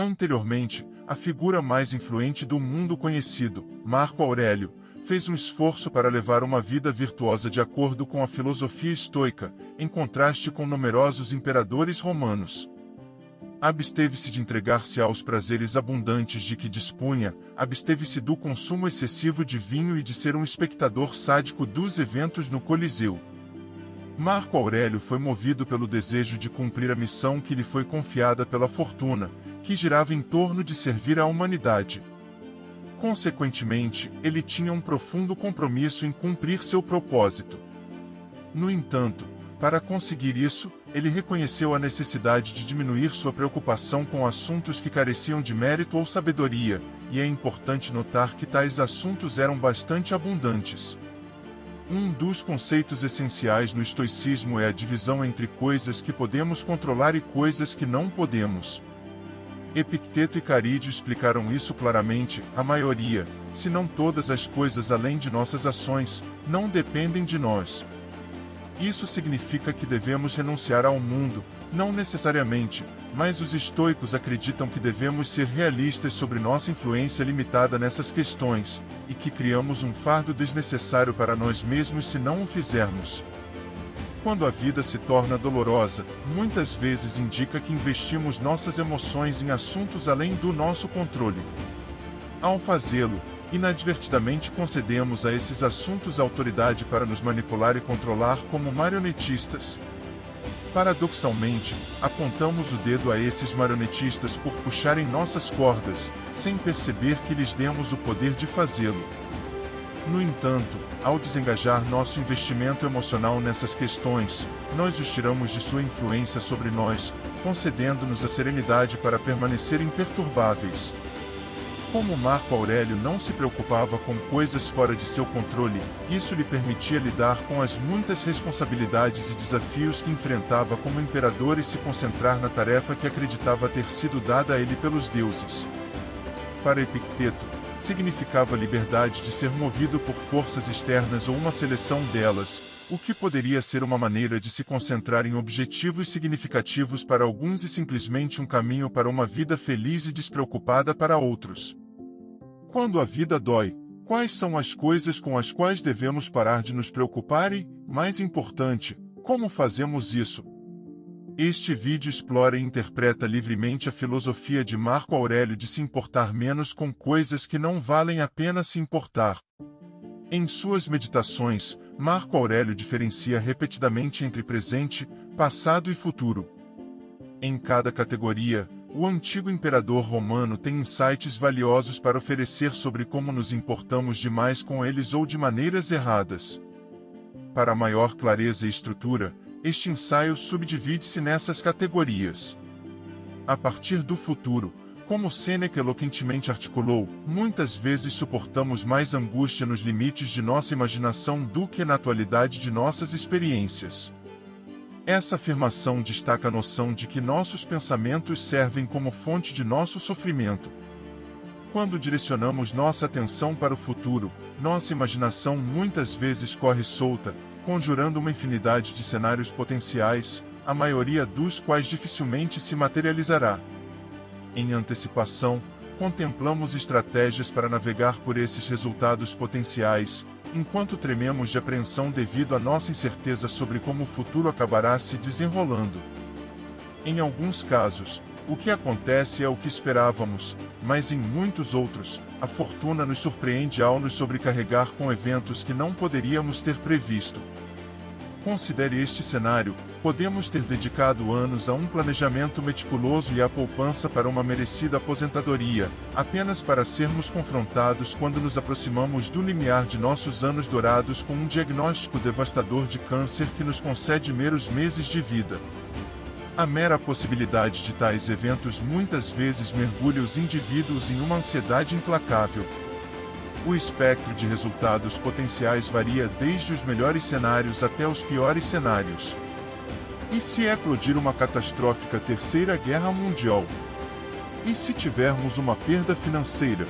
Anteriormente, a figura mais influente do mundo conhecido, Marco Aurélio, fez um esforço para levar uma vida virtuosa de acordo com a filosofia estoica, em contraste com numerosos imperadores romanos. Absteve-se de entregar-se aos prazeres abundantes de que dispunha, absteve-se do consumo excessivo de vinho e de ser um espectador sádico dos eventos no Coliseu. Marco Aurélio foi movido pelo desejo de cumprir a missão que lhe foi confiada pela fortuna, que girava em torno de servir à humanidade. Consequentemente, ele tinha um profundo compromisso em cumprir seu propósito. No entanto, para conseguir isso, ele reconheceu a necessidade de diminuir sua preocupação com assuntos que careciam de mérito ou sabedoria, e é importante notar que tais assuntos eram bastante abundantes. Um dos conceitos essenciais no estoicismo é a divisão entre coisas que podemos controlar e coisas que não podemos. Epicteto e Carídio explicaram isso claramente: a maioria, se não todas as coisas além de nossas ações, não dependem de nós. Isso significa que devemos renunciar ao mundo, não necessariamente, mas os estoicos acreditam que devemos ser realistas sobre nossa influência limitada nessas questões, e que criamos um fardo desnecessário para nós mesmos se não o fizermos. Quando a vida se torna dolorosa, muitas vezes indica que investimos nossas emoções em assuntos além do nosso controle. Ao fazê-lo, inadvertidamente concedemos a esses assuntos autoridade para nos manipular e controlar como marionetistas. Paradoxalmente, apontamos o dedo a esses marionetistas por puxarem nossas cordas, sem perceber que lhes demos o poder de fazê-lo. No entanto, ao desengajar nosso investimento emocional nessas questões, nós os tiramos de sua influência sobre nós, concedendo-nos a serenidade para permanecer imperturbáveis. Como Marco Aurélio não se preocupava com coisas fora de seu controle, isso lhe permitia lidar com as muitas responsabilidades e desafios que enfrentava como imperador e se concentrar na tarefa que acreditava ter sido dada a ele pelos deuses. Para Epicteto, significava a liberdade de ser movido por forças externas ou uma seleção delas, o que poderia ser uma maneira de se concentrar em objetivos significativos para alguns e simplesmente um caminho para uma vida feliz e despreocupada para outros. Quando a vida dói, quais são as coisas com as quais devemos parar de nos preocupar e, mais importante, como fazemos isso? Este vídeo explora e interpreta livremente a filosofia de Marco Aurélio de se importar menos com coisas que não valem a pena se importar. Em suas meditações, Marco Aurélio diferencia repetidamente entre presente, passado e futuro. Em cada categoria, o antigo imperador romano tem insights valiosos para oferecer sobre como nos importamos demais com eles ou de maneiras erradas. Para maior clareza e estrutura, este ensaio subdivide-se nessas categorias. A partir do futuro, como Sêneca eloquentemente articulou, muitas vezes suportamos mais angústia nos limites de nossa imaginação do que na atualidade de nossas experiências. Essa afirmação destaca a noção de que nossos pensamentos servem como fonte de nosso sofrimento. Quando direcionamos nossa atenção para o futuro, nossa imaginação muitas vezes corre solta, conjurando uma infinidade de cenários potenciais, a maioria dos quais dificilmente se materializará. Em antecipação, contemplamos estratégias para navegar por esses resultados potenciais, enquanto trememos de apreensão devido à nossa incerteza sobre como o futuro acabará se desenrolando. Em alguns casos, o que acontece é o que esperávamos, mas em muitos outros, a fortuna nos surpreende ao nos sobrecarregar com eventos que não poderíamos ter previsto. Considere este cenário: podemos ter dedicado anos a um planejamento meticuloso e à poupança para uma merecida aposentadoria, apenas para sermos confrontados quando nos aproximamos do limiar de nossos anos dourados com um diagnóstico devastador de câncer que nos concede meros meses de vida. A mera possibilidade de tais eventos muitas vezes mergulha os indivíduos em uma ansiedade implacável. O espectro de resultados potenciais varia desde os melhores cenários até os piores cenários. E se eclodir uma catastrófica Terceira Guerra Mundial? E se tivermos uma perda financeira?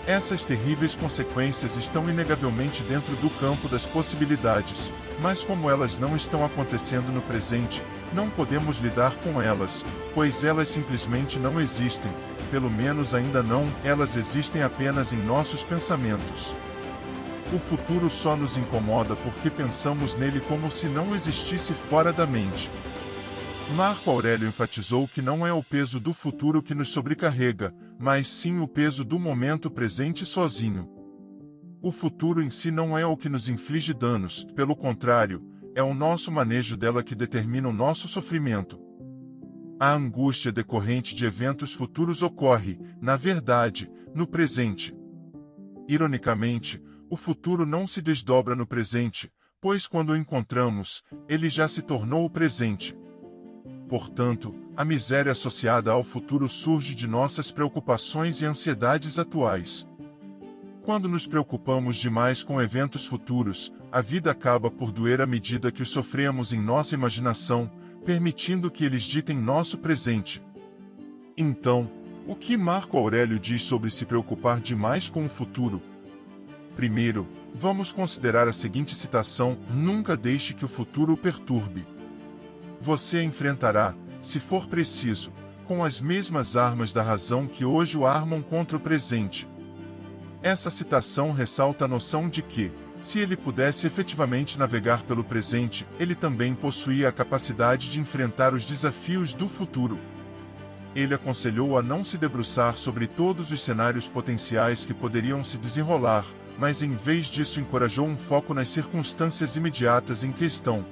Essas terríveis consequências estão inegavelmente dentro do campo das possibilidades, mas como elas não estão acontecendo no presente, Não podemos lidar com elas, pois elas simplesmente não existem, pelo menos ainda não, elas existem apenas em nossos pensamentos. O futuro só nos incomoda porque pensamos nele como se não existisse fora da mente. Marco Aurélio enfatizou que não é o peso do futuro que nos sobrecarrega, mas sim o peso do momento presente sozinho. O futuro em si não é o que nos inflige danos, pelo contrário, é o nosso manejo dela que determina o nosso sofrimento. A angústia decorrente de eventos futuros ocorre, na verdade, no presente. Ironicamente, o futuro não se desdobra no presente, pois quando o encontramos, ele já se tornou o presente. Portanto, a miséria associada ao futuro surge de nossas preocupações e ansiedades atuais. Quando nos preocupamos demais com eventos futuros, a vida acaba por doer à medida que os sofremos em nossa imaginação, permitindo que eles ditem nosso presente. Então, o que Marco Aurélio diz sobre se preocupar demais com o futuro? Primeiro, vamos considerar a seguinte citação: nunca deixe que o futuro o perturbe. Você a enfrentará, se for preciso, com as mesmas armas da razão que hoje o armam contra o presente. Essa citação ressalta a noção de que, se ele pudesse efetivamente navegar pelo presente, ele também possuía a capacidade de enfrentar os desafios do futuro. Ele aconselhou a não se debruçar sobre todos os cenários potenciais que poderiam se desenrolar, mas em vez disso encorajou um foco nas circunstâncias imediatas em questão.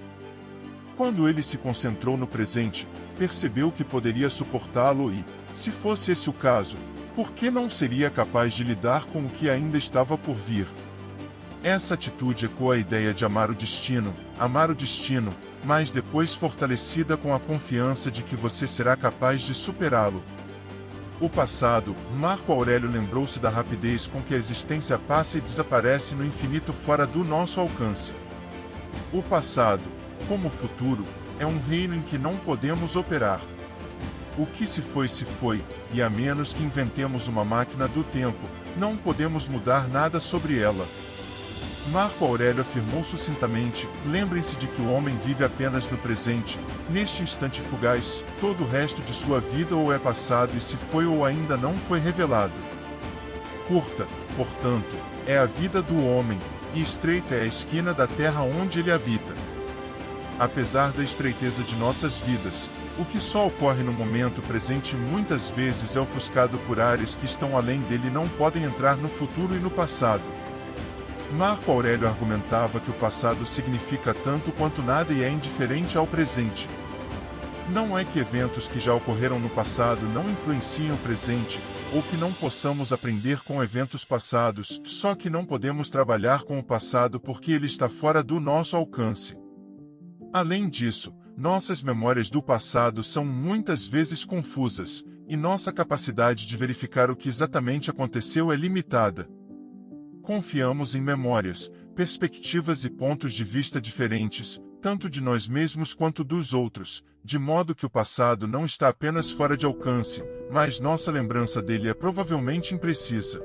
Quando ele se concentrou no presente, percebeu que poderia suportá-lo e, se fosse esse o caso, por que não seria capaz de lidar com o que ainda estava por vir? Essa atitude ecoa a ideia de amar o destino, mas depois fortalecida com a confiança de que você será capaz de superá-lo. O passado, Marco Aurélio lembrou-se da rapidez com que a existência passa e desaparece no infinito fora do nosso alcance. O passado, como o futuro, é um reino em que não podemos operar. O que se foi, e a menos que inventemos uma máquina do tempo, não podemos mudar nada sobre ela. Marco Aurélio afirmou sucintamente: lembrem-se de que o homem vive apenas no presente, neste instante fugaz, todo o resto de sua vida ou é passado e se foi ou ainda não foi revelado. Curta, portanto, é a vida do homem, e estreita é a esquina da terra onde ele habita. Apesar da estreiteza de nossas vidas, o que só ocorre no momento presente muitas vezes é ofuscado por áreas que estão além dele e não podem entrar no futuro e no passado. Marco Aurélio argumentava que o passado significa tanto quanto nada e é indiferente ao presente. Não é que eventos que já ocorreram no passado não influenciem o presente, ou que não possamos aprender com eventos passados, só que não podemos trabalhar com o passado porque ele está fora do nosso alcance. Além disso, nossas memórias do passado são muitas vezes confusas, e nossa capacidade de verificar o que exatamente aconteceu é limitada. Confiamos em memórias, perspectivas e pontos de vista diferentes, tanto de nós mesmos quanto dos outros, de modo que o passado não está apenas fora de alcance, mas nossa lembrança dele é provavelmente imprecisa.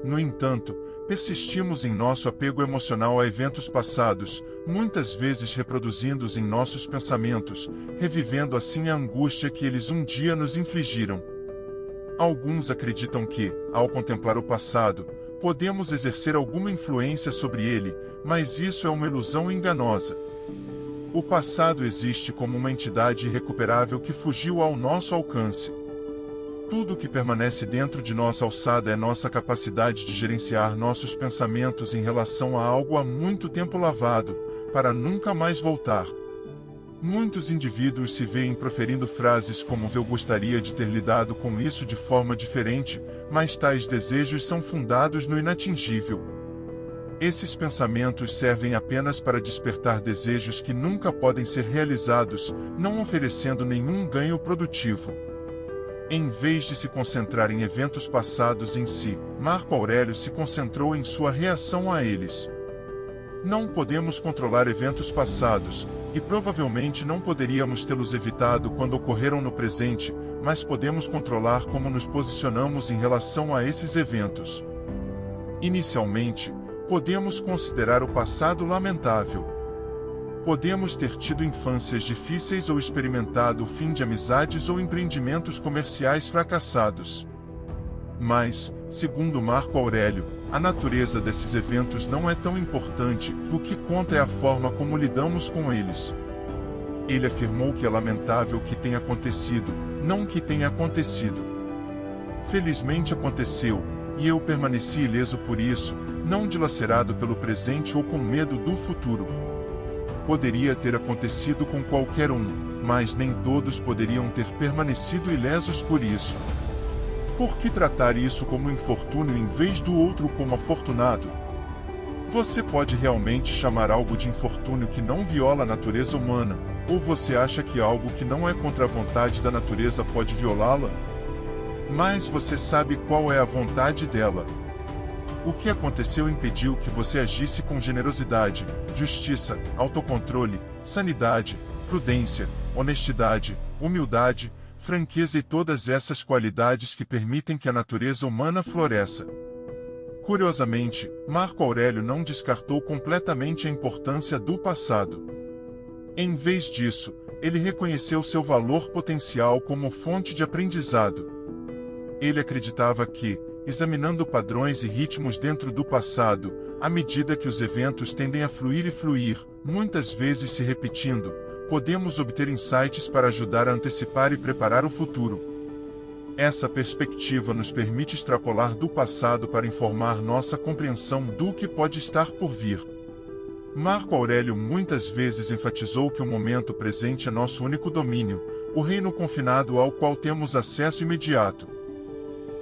No entanto, persistimos em nosso apego emocional a eventos passados, muitas vezes reproduzindo-os em nossos pensamentos, revivendo assim a angústia que eles um dia nos infligiram. Alguns acreditam que, ao contemplar o passado, podemos exercer alguma influência sobre ele, mas isso é uma ilusão enganosa. O passado existe como uma entidade irrecuperável que fugiu ao nosso alcance. Tudo que permanece dentro de nossa alçada é nossa capacidade de gerenciar nossos pensamentos em relação a algo há muito tempo lavado, para nunca mais voltar. Muitos indivíduos se veem proferindo frases como "eu gostaria de ter lidado com isso de forma diferente", mas tais desejos são fundados no inatingível. Esses pensamentos servem apenas para despertar desejos que nunca podem ser realizados, não oferecendo nenhum ganho produtivo. Em vez de se concentrar em eventos passados em si, Marco Aurélio se concentrou em sua reação a eles. Não podemos controlar eventos passados, e provavelmente não poderíamos tê-los evitado quando ocorreram no presente, mas podemos controlar como nos posicionamos em relação a esses eventos. Inicialmente, podemos considerar o passado lamentável. Podemos ter tido infâncias difíceis ou experimentado o fim de amizades ou empreendimentos comerciais fracassados. Mas, segundo Marco Aurélio, a natureza desses eventos não é tão importante, o que conta é a forma como lidamos com eles. Ele afirmou que é lamentável que tenha acontecido, não que tenha acontecido. Felizmente aconteceu, e eu permaneci ileso por isso, não dilacerado pelo presente ou com medo do futuro. Poderia ter acontecido com qualquer um, mas nem todos poderiam ter permanecido ilesos por isso. Por que tratar isso como infortúnio em vez do outro como afortunado? Você pode realmente chamar algo de infortúnio que não viola a natureza humana, ou você acha que algo que não é contra a vontade da natureza pode violá-la? Mas você sabe qual é a vontade dela. O que aconteceu impediu que você agisse com generosidade, justiça, autocontrole, sanidade, prudência, honestidade, humildade, franqueza e todas essas qualidades que permitem que a natureza humana floresça. Curiosamente, Marco Aurélio não descartou completamente a importância do passado. Em vez disso, ele reconheceu seu valor potencial como fonte de aprendizado. Ele acreditava que, examinando padrões e ritmos dentro do passado, à medida que os eventos tendem a fluir, muitas vezes se repetindo, podemos obter insights para ajudar a antecipar e preparar o futuro. Essa perspectiva nos permite extrapolar do passado para informar nossa compreensão do que pode estar por vir. Marco Aurélio muitas vezes enfatizou que o momento presente é nosso único domínio, o reino confinado ao qual temos acesso imediato.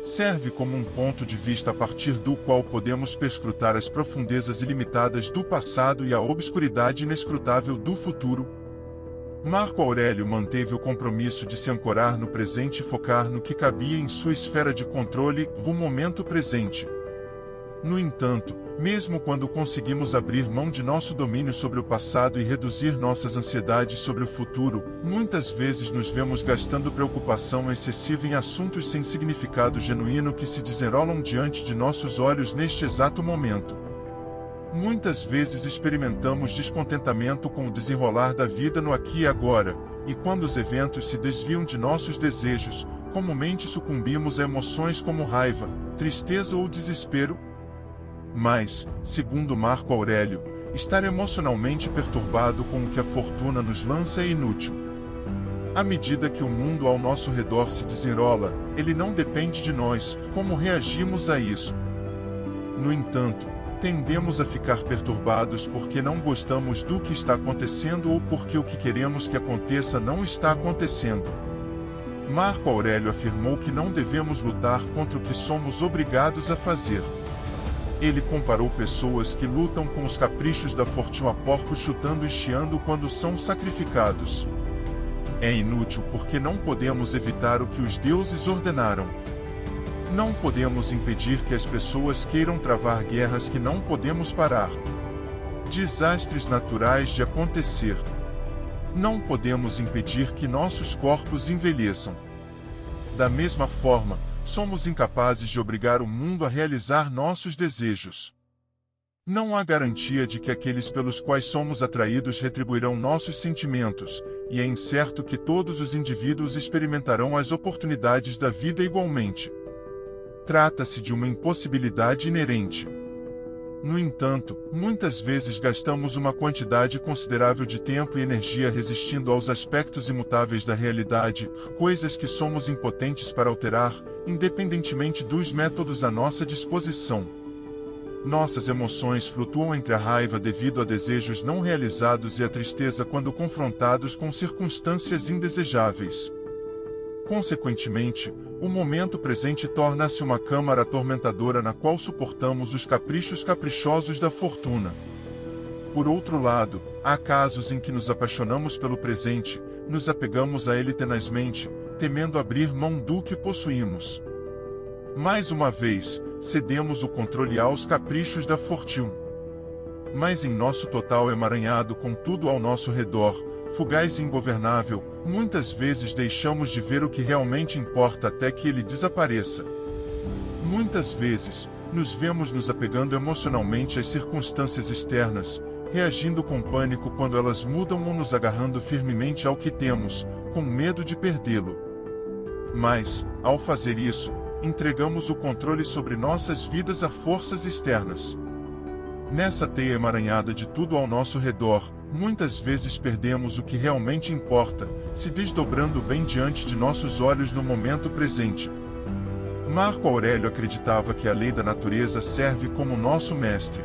Serve como um ponto de vista a partir do qual podemos perscrutar as profundezas ilimitadas do passado e a obscuridade inescrutável do futuro. Marco Aurélio manteve o compromisso de se ancorar no presente e focar no que cabia em sua esfera de controle, o momento presente. No entanto, mesmo quando conseguimos abrir mão de nosso domínio sobre o passado e reduzir nossas ansiedades sobre o futuro, muitas vezes nos vemos gastando preocupação excessiva em assuntos sem significado genuíno que se desenrolam diante de nossos olhos neste exato momento. Muitas vezes experimentamos descontentamento com o desenrolar da vida no aqui e agora, e quando os eventos se desviam de nossos desejos, comumente sucumbimos a emoções como raiva, tristeza ou desespero. Mas, segundo Marco Aurélio, estar emocionalmente perturbado com o que a fortuna nos lança é inútil. À medida que o mundo ao nosso redor se desenrola, ele não depende de nós, como reagimos a isso. No entanto, tendemos a ficar perturbados porque não gostamos do que está acontecendo ou porque o que queremos que aconteça não está acontecendo. Marco Aurélio afirmou que não devemos lutar contra o que somos obrigados a fazer. Ele comparou pessoas que lutam com os caprichos da fortuna a porcos chutando e chiando quando são sacrificados. É inútil porque não podemos evitar o que os deuses ordenaram. Não podemos impedir que as pessoas queiram travar guerras que não podemos parar. Desastres naturais de acontecer. Não podemos impedir que nossos corpos envelheçam. Da mesma forma, somos incapazes de obrigar o mundo a realizar nossos desejos. Não há garantia de que aqueles pelos quais somos atraídos retribuirão nossos sentimentos, e é incerto que todos os indivíduos experimentarão as oportunidades da vida igualmente. Trata-se de uma impossibilidade inerente. No entanto, muitas vezes gastamos uma quantidade considerável de tempo e energia resistindo aos aspectos imutáveis da realidade, coisas que somos impotentes para alterar, independentemente dos métodos à nossa disposição. Nossas emoções flutuam entre a raiva devido a desejos não realizados e a tristeza quando confrontados com circunstâncias indesejáveis. Consequentemente, o momento presente torna-se uma câmara atormentadora na qual suportamos os caprichos caprichosos da fortuna. Por outro lado, há casos em que nos apaixonamos pelo presente, nos apegamos a ele tenazmente, temendo abrir mão do que possuímos. Mais uma vez, cedemos o controle aos caprichos da fortuna. Mas em nosso total emaranhado com tudo ao nosso redor, fugaz e ingovernável, muitas vezes deixamos de ver o que realmente importa até que ele desapareça. Muitas vezes, nos vemos nos apegando emocionalmente às circunstâncias externas, reagindo com pânico quando elas mudam ou nos agarrando firmemente ao que temos, com medo de perdê-lo. Mas, ao fazer isso, entregamos o controle sobre nossas vidas a forças externas. Nessa teia emaranhada de tudo ao nosso redor, muitas vezes perdemos o que realmente importa, se desdobrando bem diante de nossos olhos no momento presente. Marco Aurélio acreditava que a lei da natureza serve como nosso mestre.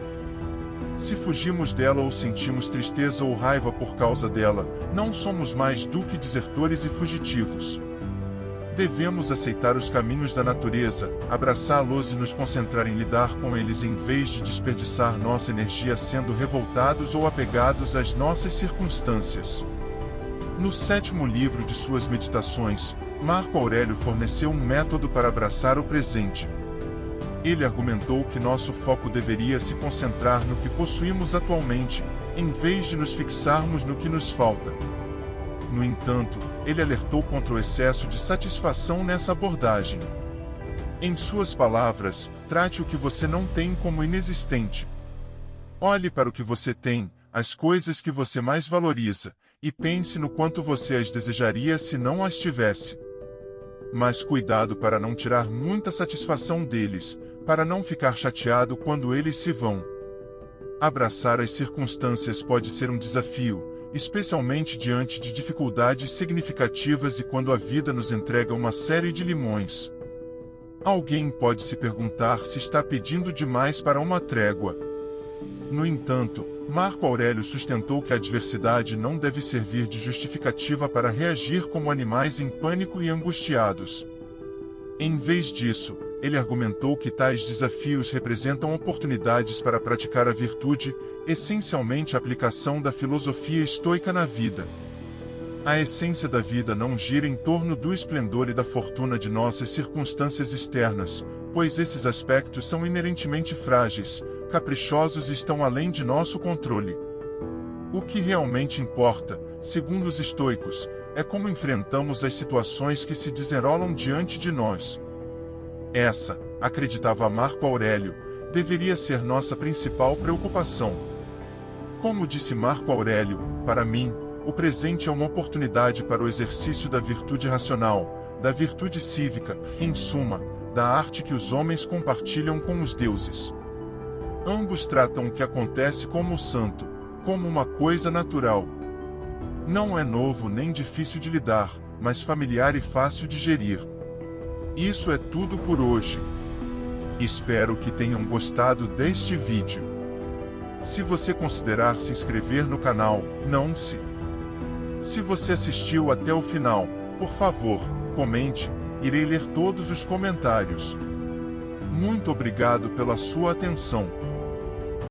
Se fugimos dela ou sentimos tristeza ou raiva por causa dela, não somos mais do que desertores e fugitivos. Devemos aceitar os caminhos da natureza, abraçá-los e nos concentrar em lidar com eles em vez de desperdiçar nossa energia sendo revoltados ou apegados às nossas circunstâncias. No 7º livro de suas Meditações, Marco Aurélio forneceu um método para abraçar o presente. Ele argumentou que nosso foco deveria se concentrar no que possuímos atualmente, em vez de nos fixarmos no que nos falta. No entanto, ele alertou contra o excesso de satisfação nessa abordagem. Em suas palavras, trate o que você não tem como inexistente. Olhe para o que você tem, as coisas que você mais valoriza, e pense no quanto você as desejaria se não as tivesse. Mas cuidado para não tirar muita satisfação deles, para não ficar chateado quando eles se vão. Abraçar as circunstâncias pode ser um desafio, especialmente diante de dificuldades significativas e quando a vida nos entrega uma série de limões. Alguém pode se perguntar se está pedindo demais para uma trégua. No entanto, Marco Aurélio sustentou que a adversidade não deve servir de justificativa para reagir como animais em pânico e angustiados. Em vez disso, ele argumentou que tais desafios representam oportunidades para praticar a virtude, essencialmente a aplicação da filosofia estoica na vida. A essência da vida não gira em torno do esplendor e da fortuna de nossas circunstâncias externas, pois esses aspectos são inerentemente frágeis, caprichosos e estão além de nosso controle. O que realmente importa, segundo os estoicos, é como enfrentamos as situações que se desenrolam diante de nós. Essa, acreditava Marco Aurélio, deveria ser nossa principal preocupação. Como disse Marco Aurélio, para mim, o presente é uma oportunidade para o exercício da virtude racional, da virtude cívica, em suma, da arte que os homens compartilham com os deuses. Ambos tratam o que acontece como o santo, como uma coisa natural. Não é novo nem difícil de lidar, mas familiar e fácil de gerir. Isso é tudo por hoje. Espero que tenham gostado deste vídeo. Se você considerar se inscrever no canal, não-se. Se você assistiu até o final, por favor, comente, irei ler todos os comentários. Muito obrigado pela sua atenção.